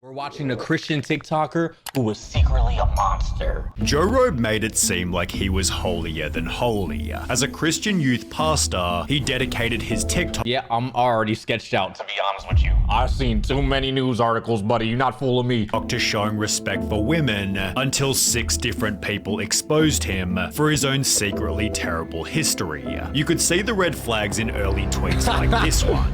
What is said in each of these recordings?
We're watching a Christian TikToker who was secretly a monster. Joe Rogan made it seem like he was holier than holy. As a Christian youth pastor, he dedicated his TikTok. Yeah, I'm already sketched out, to be honest with you. I've seen too many news articles, buddy. You're not fooling me. To showing respect for women until 6 different people exposed him for his own secretly terrible history. You could see the red flags in early tweets like this one.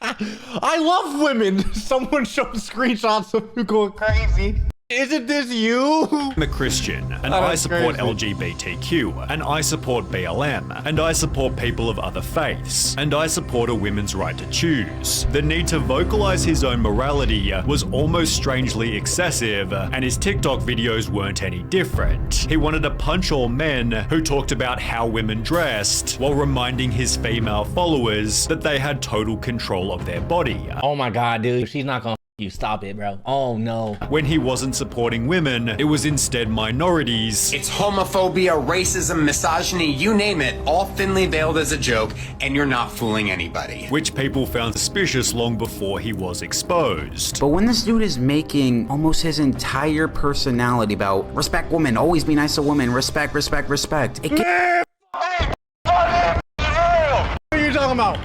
I love women. Someone showed screenshots of you going crazy. Isn't this you? I'm a Christian, and I support LGBTQ, and I support BLM, and I support people of other faiths, and I support a woman's right to choose. The need to vocalize his own morality was almost strangely excessive, and his TikTok videos weren't any different. He wanted to punch all men who talked about how women dressed, while reminding his female followers that they had total control of their body. Oh my god, dude. She's not gonna you. Stop it, bro. Oh no. When he wasn't supporting women, it was instead minorities. It's homophobia, racism, misogyny, you name it, all thinly veiled as a joke, and you're not fooling anybody. Which people found suspicious long before he was exposed. But when this dude is making almost his entire personality about respect women, always be nice to women, respect, respect, respect,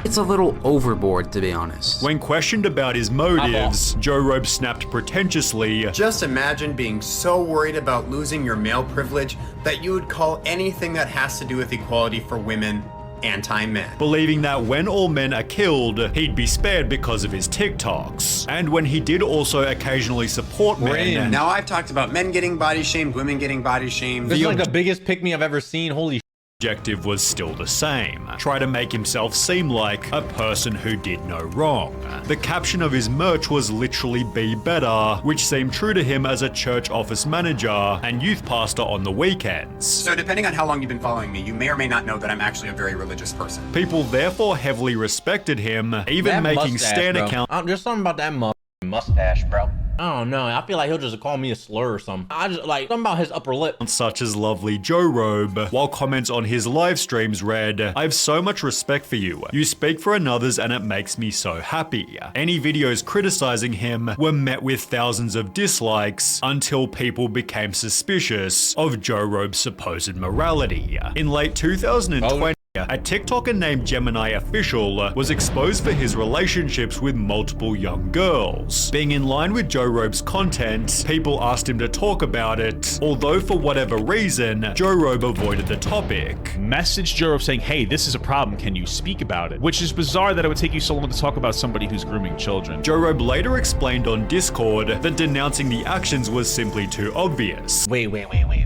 it's a little overboard, to be honest. When questioned about his motives, Joe Rogan snapped pretentiously, Just imagine being so worried about losing your male privilege that you would call anything that has to do with equality for women anti-men. believing that when all men are killed, he'd be spared because of his TikToks. And when he did also occasionally support men, Now I've talked about men getting body shamed, women getting body shamed. This is like the biggest pick-me I've ever seen. Holy objective was still the same. Try to make himself seem like a person who did no wrong. The caption of his merch was literally "Be Better," which seemed true to him as a church office manager and youth pastor on the weekends. So depending on how long you've been following me, you may or may not know that I'm actually a very religious person. People therefore heavily respected him, even that making mustache, Stan bro. accounts There's something about that mustache, bro. I don't know. I feel like he'll just call me a slur or something. I just like something about his upper lip. such as lovely Joe Rogan, while comments on his live streams read, "I have so much respect for you. You speak for others and it makes me so happy." Any videos criticizing him were met with thousands of dislikes until people became suspicious of Joe Rogan's supposed morality. In late 2020, a TikToker named Gemini Official was exposed for his relationships with multiple young girls. Being in line with Joe Rogan's content, people asked him to talk about it, although for whatever reason, Joe Rogan avoided the topic. Message Joe Rogan saying, hey, this is a problem, can you speak about it? Which is bizarre that it would take you so long to talk about somebody who's grooming children. Joe Rogan later explained on Discord that denouncing the actions was simply too obvious. Wait.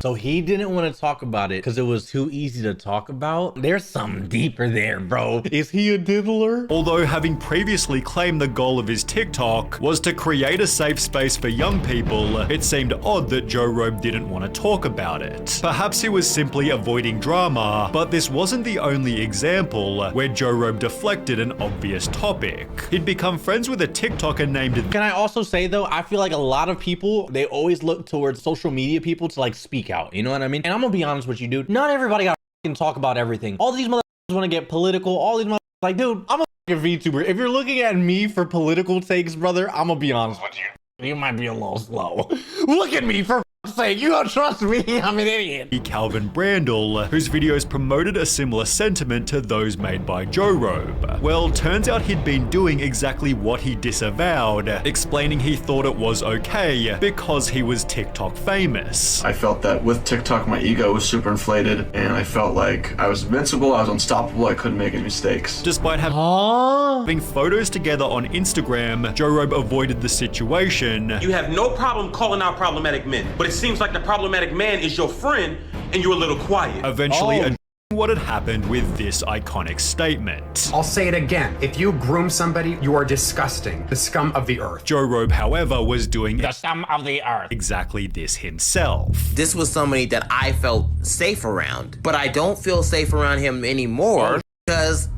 So he didn't want to talk about it because it was too easy to talk about? There's something deeper there, bro. Is he a diddler? Although having previously claimed the goal of his TikTok was to create a safe space for young people, it seemed odd that Joe Rogan didn't want to talk about it. Perhaps he was simply avoiding drama, but this wasn't the only example where Joe Rogan deflected an obvious topic. He'd become friends with a TikToker named... Can I also say though, I feel like a lot of people, they always look towards social media people to like speak out. You know what I mean? And I'm gonna be honest with you, dude. Not everybody got to talk about everything. All these motherfuckers want to get political. All these motherfuckers, like, dude, I'm a VTuber. If you're looking at me for political takes, brother, I'm gonna be honest with you. You might be a little slow. Look at me, for f***'s sake. You don't trust me. I'm an idiot. Calvin Brandel, whose videos promoted a similar sentiment to those made by Joe Rogan. Well, turns out he'd been doing exactly what he disavowed, explaining he thought it was okay because he was TikTok famous. I felt that with TikTok, my ego was super inflated, and I felt like I was invincible, I was unstoppable, I couldn't make any mistakes. Despite having photos together on Instagram, Joe Rogan avoided the situation. You have no problem calling out problematic men, but it seems like the problematic man is your friend and you're a little quiet. Eventually addressing what had happened with this iconic statement. I'll say it again. If you groom somebody, you are disgusting. The scum of the earth. Joe Rogan, however, was doing The scum of the earth. exactly this himself. This was somebody that I felt safe around, but I don't feel safe around him anymore because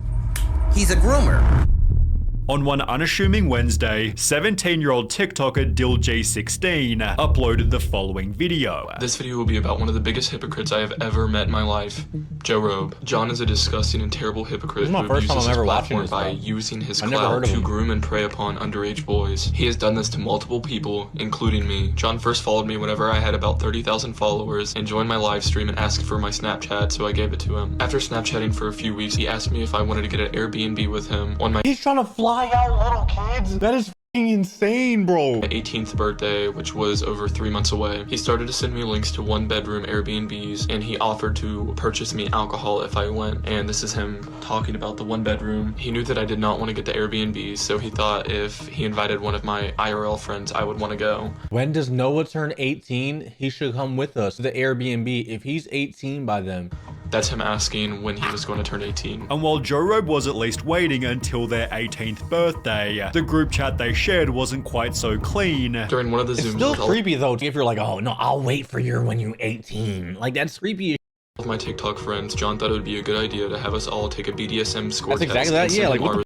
he's a groomer. On one unassuming Wednesday, 17-year-old TikToker DilG16 uploaded the following video. This video will be about one of the biggest hypocrites I have ever met in my life, Joe Robe. John is a disgusting and terrible hypocrite who abuses his platform by using his clout to groom and prey upon underage boys. He has done this to multiple people, including me. John first followed me whenever I had about 30,000 followers and joined my live stream and asked for my Snapchat, so I gave it to him. After Snapchatting for a few weeks, he asked me if I wanted to get an Airbnb with him on my He's trying to fly out little kids. That is insane, bro. 18th birthday, which was over 3 months away. He started to send me links to 1-bedroom Airbnbs, and he offered to purchase me alcohol if I went. And this is him talking about the 1-bedroom. He knew that I did not want to get the Airbnb, so he thought if he invited one of my IRL friends, I would want to go. When does Noah turn 18? He should come with us to the Airbnb if he's 18 by then. That's him asking when he was going to turn 18. And while Joe Robe was at least waiting until their 18th birthday, the group chat they shared wasn't quite so clean. During one of the Zooms, it's still creepy though if you're like, oh no, I'll wait for you when you're 18. Like, that's creepy. With my TikTok friends, John thought it would be a good idea to have us all take a BDSM score test. That's exactly that. Yeah, like what the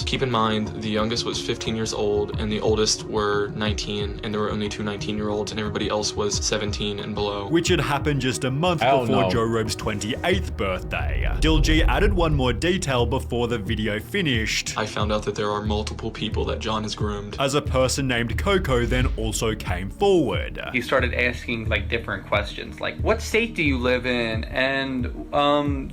Keep in mind, the youngest was 15 years old and the oldest were 19, and there were only two 19-year-olds and everybody else was 17 and below. Which had happened just a month before Joe Robe's 28th birthday. DilG added one more detail before the video finished. I found out that there are multiple people that John has groomed. As a person named Coco then also came forward. He started asking like different questions, like what state do you live in, and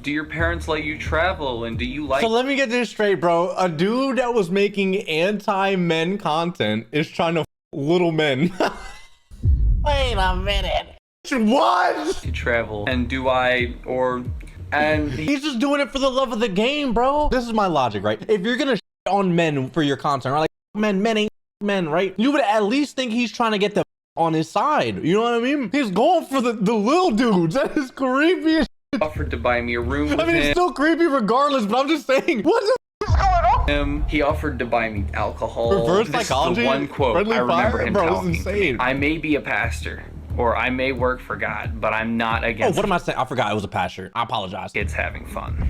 do your parents let you travel, and do you like— So let me get this straight, bro. A dude that was making anti-men content is trying to little men. Wait a minute. What? to travel, and do I, or, and he's just doing it for the love of the game, bro. This is my logic, right? If you're gonna on men for your content, right? Like, men ain't men, right? You would at least think he's trying to get them on his side. You know what I mean? He's going for the little dudes. That is creepy as shit. Offered to buy me a room with I mean, it's still creepy regardless, but I'm just saying, what the is going on? He offered to buy me alcohol. Reverse This psychology? is the one quote Friendly I remember fire? him Bro, talking this is to me. insane. I may be a pastor, or I may work for God, but I'm not against— Oh, what am I saying? I forgot it was a pastor. I apologize. Kids having fun.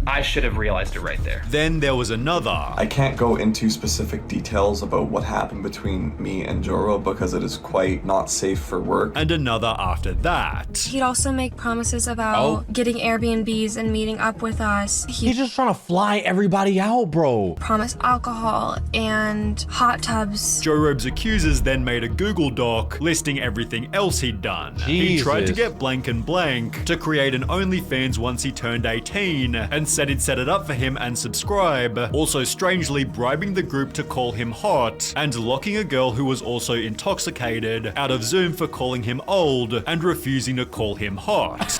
I should have realized it right there. Then there was another. I can't go into specific details about what happened between me and Joro because it is quite not safe for work. And another after that. He'd also make promises about getting Airbnbs and meeting up with us. He's just trying to fly everybody out, bro. Promise alcohol and hot tubs. Joe Robe's accusers then made a Google Doc listing everything else he'd done. He tried to get blank and blank to create an OnlyFans once he turned 18 and said he'd set it up for him and subscribe, also strangely bribing the group to call him hot and locking a girl who was also intoxicated out of Zoom for calling him old and refusing to call him hot.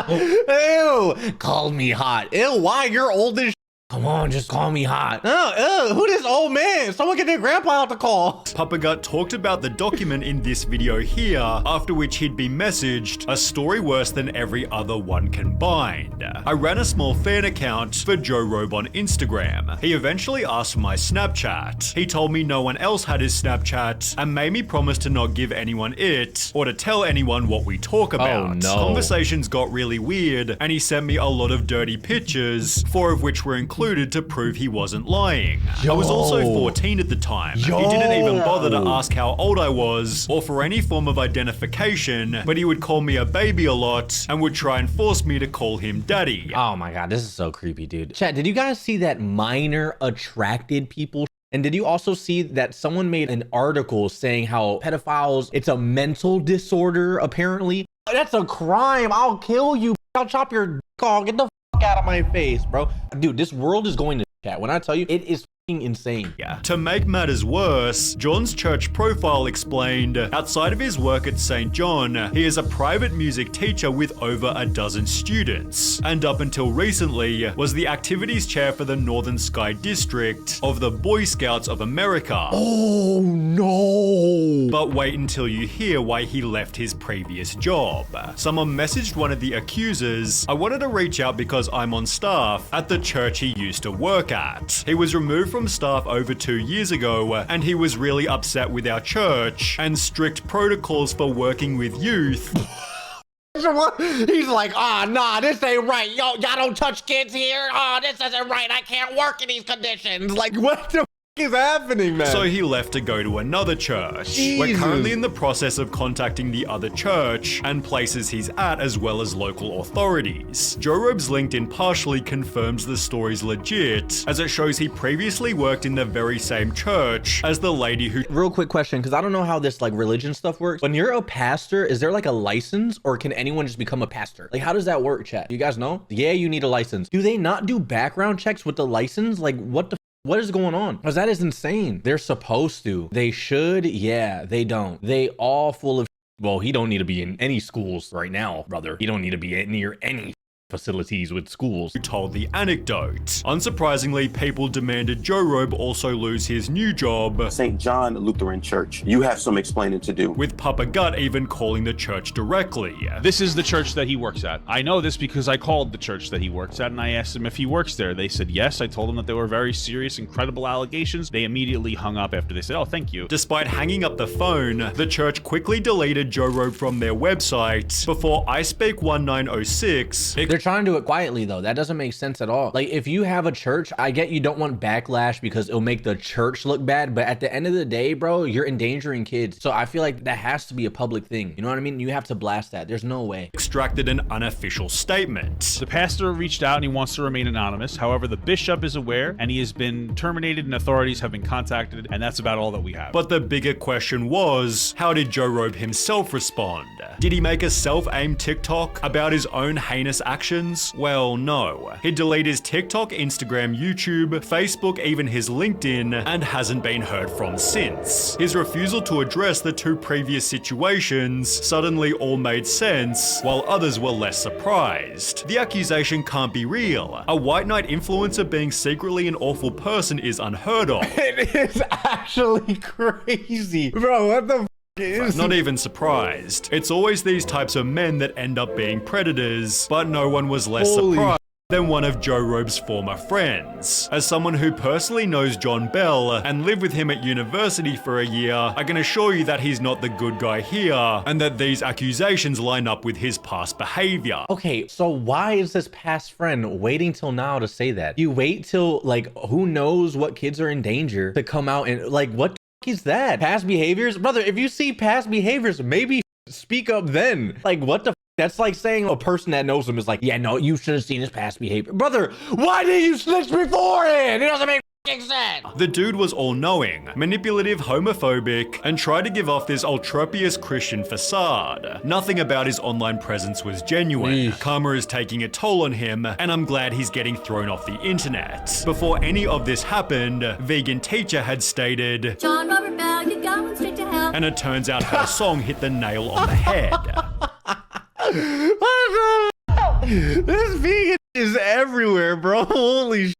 Ew, called me hot. Ew, why? You're old as Come on, just call me hot. Oh, who this old man? Someone get their grandpa out the call. Papa Gut talked about the document in this video here, after which he'd been messaged a story worse than every other one combined. I ran a small fan account for Joe Robe on Instagram. He eventually asked for my Snapchat. He told me no one else had his Snapchat and made me promise to not give anyone it or to tell anyone what we talk about. Oh, no. Conversations got really weird and he sent me a lot of dirty pictures, 4 of which were included to prove he wasn't lying. I was also 14 at the time. He didn't even bother to ask how old I was or for any form of identification, but he would call me a baby a lot and would try and force me to call him daddy. Oh my god, this is so creepy, dude. Chat, did you guys see that minor attracted people? And did you also see that someone made an article saying how pedophiles, it's a mental disorder, apparently? That's a crime. I'll kill you. I'll chop your dick off. Get the fuck out of my face, bro. Dude, this world is going to chat. When I tell you, it is insane. To make matters worse, John's church profile explained, outside of his work at St. John, he is a private music teacher with over a dozen students, and up until recently, was the activities chair for the Northern Sky District of the Boy Scouts of America. Oh no! But wait until you hear why he left his previous job. Someone messaged one of the accusers, I wanted to reach out because I'm on staff at the church he used to work at. He was removed from staff over 2 years ago, and he was really upset with our church and strict protocols for working with youth. Just He's like, nah, this ain't right. Yo, y'all don't touch kids here. Oh, this isn't right. I can't work in these conditions. Like, what the is happening, man? So he left to go to another church. Jesus. We're currently in the process of contacting the other church and places he's at, as well as local authorities. Joe Robe's LinkedIn partially confirms the story's legit, as it shows he previously worked in the very same church as the lady who— Real quick question, because I don't know how this like religion stuff works. When you're a pastor, is there like a license, or can anyone just become a pastor? Like, how does that work, chat? You guys know? Yeah, you need a license. Do they not do background checks with the license? Like, what is going on? Because that is insane. They're supposed to. They should. Yeah, they don't. They all full of. Well, he don't need to be in any schools right now, brother. He don't need to be near any facilities with schools. Who told the anecdote. Unsurprisingly, people demanded Joe Robe also lose his new job, St. John Lutheran Church. You have some explaining to do. with Papa Gut even calling the church directly. This is the church that he works at. I know this because I called the church that he works at and I asked him if he works there. They said yes. I told them that they were very serious and credible allegations. They immediately hung up after they said, oh, thank you. Despite hanging up the phone, the church quickly deleted Joe Robe from their website before iSpeak 1906. They're trying to do it quietly though. That doesn't make sense at all. Like, if you have a church, I get you don't want backlash because it'll make the church look bad, but at the end of the day, bro, you're endangering kids. So I feel like that has to be a public thing. You know what I mean? You have to blast that. There's no way. Extracted an unofficial statement. The pastor reached out and he wants to remain anonymous. However, the bishop is aware and he has been terminated and authorities have been contacted, and that's about all that we have. But the bigger question was, how did Joe Robe himself respond? Did he make a self-aimed TikTok about his own heinous actions? Well, no. He deleted his TikTok, Instagram, YouTube, Facebook, even his LinkedIn, and hasn't been heard from since. His refusal to address the two previous situations suddenly all made sense, while others were less surprised. The accusation can't be real. A white knight influencer being secretly an awful person is unheard of. It is actually crazy. Bro, what the Not even surprised. It's always these types of men that end up being predators, but no one was less surprised than one of Joe Robe's former friends. As someone who personally knows John Bell and lived with him at university for a year, I can assure you that he's not the good guy here, and that these accusations line up with his past behavior. Okay, so why is this past friend waiting till now to say that? You wait till, like, who knows what kids are in danger to come out and, like, what the fuck is that? Past behaviors? Brother, if you see past behaviors, maybe speak up then. Like, what the fuck? That's like saying a person that knows him is like, yeah, no, you should have seen his past behavior. Brother, why didn't you snitch beforehand? It doesn't make sense. The dude was all-knowing, manipulative, homophobic, and tried to give off this ultrapious Christian facade. Nothing about his online presence was genuine. Karma is taking a toll on him, and I'm glad he's getting thrown off the internet. Before any of this happened, Vegan Teacher had stated, John Robert Bell, you're going straight to hell. and it turns out her song hit the nail on the head. This vegan is everywhere, bro. Holy shit.